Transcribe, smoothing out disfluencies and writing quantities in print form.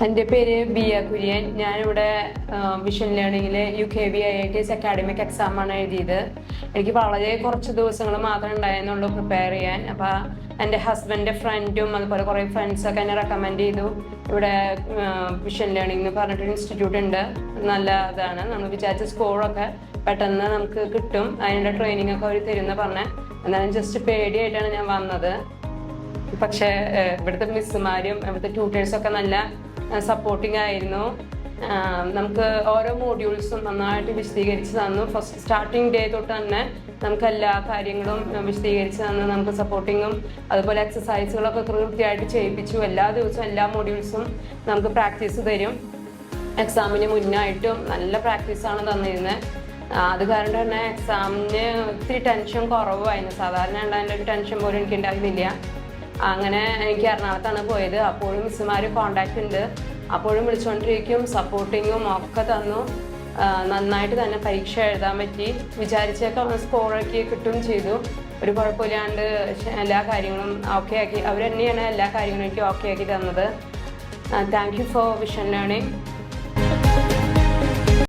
എൻ്റെ പേര് ബിയ കുര്യൻ. ഞാനിവിടെ വിഷൻ ലേണിങ്ങിലെ UKV IITS അക്കാഡമിക് എക്സാമാണ് എഴുതിയത്. എനിക്ക് വളരെ കുറച്ച് ദിവസങ്ങൾ മാത്രമേ ഉണ്ടായിരുന്നുള്ളൂ പ്രിപ്പയർ ചെയ്യാൻ. അപ്പോൾ എൻ്റെ ഹസ്ബൻഡിൻ്റെ ഫ്രണ്ടും അതുപോലെ കുറേ ഫ്രണ്ട്സൊക്കെ എന്നെ റെക്കമെൻഡ് ചെയ്തു. ഇവിടെ വിഷൻ ലേണിംഗ് എന്ന് പറഞ്ഞിട്ടൊരു ഇൻസ്റ്റിറ്റ്യൂട്ട് ഉണ്ട്, നല്ല ഇതാണ്, നമ്മൾ വിചാരിച്ച സ്കോറൊക്കെ പെട്ടെന്ന് നമുക്ക് കിട്ടും, അതിൻ്റെ ട്രെയിനിങ് ഒക്കെ അവർ തരുമെന്ന് പറഞ്ഞാൽ. എന്നാലും ജസ്റ്റ് പേടിയായിട്ടാണ് ഞാൻ വന്നത്. പക്ഷേ ഇവിടുത്തെ മിസ്സുമാരും ഇവിടുത്തെ ട്യൂട്ടേഴ്സൊക്കെ നല്ല സപ്പോർട്ടിങ് ആയിരുന്നു. നമുക്ക് ഓരോ മോഡ്യൂൾസും നന്നായിട്ട് വിശദീകരിച്ച് തന്നു. ഫസ്റ്റ് സ്റ്റാർട്ടിങ് ഡേ തൊട്ട് തന്നെ നമുക്ക് എല്ലാ കാര്യങ്ങളും വിശദീകരിച്ച് തന്നു. നമുക്ക് സപ്പോർട്ടിങ്ങും അതുപോലെ എക്സസൈസുകളൊക്കെ കൃത്യമായിട്ട് ചെയ്യിപ്പിച്ചു. എല്ലാ ദിവസവും എല്ലാ മോഡ്യൂൾസും നമുക്ക് പ്രാക്ടീസ് തരും. എക്സാമിന് മുന്നായിട്ടും നല്ല പ്രാക്ടീസാണ് തന്നിരുന്നത്. അത് കാരണം തന്നെ എക്സാമിന് ഒത്തിരി ടെൻഷൻ കുറവായിരുന്നു. സാധാരണ ഉണ്ടായിരുന്ന ഒരു ടെൻഷൻ പോലും എനിക്ക് ഉണ്ടായിരുന്നില്ല. അങ്ങനെ എനിക്ക് എറണാകുളത്താണ് പോയത്. അപ്പോഴും മിസ്സുമാർ കോണ്ടാക്റ്റ് ഉണ്ട്, അപ്പോഴും വിളിച്ചുകൊണ്ടിരിക്കും, സപ്പോർട്ടിങ്ങും ഒക്കെ തന്നു. നന്നായിട്ട് തന്നെ പരീക്ഷ എഴുതാൻ പറ്റി. വിചാരിച്ചൊക്കെ സ്കോറൊക്കെ കിട്ടുകയും ചെയ്തു. ഒരു കുഴപ്പമില്ലാണ്ട് എല്ലാ കാര്യങ്ങളും ഓക്കെ ആക്കി. അവർ തന്നെയാണ് എല്ലാ കാര്യങ്ങളും എനിക്ക് ഓക്കെ ആക്കി തന്നത്. Thank you for vision learning.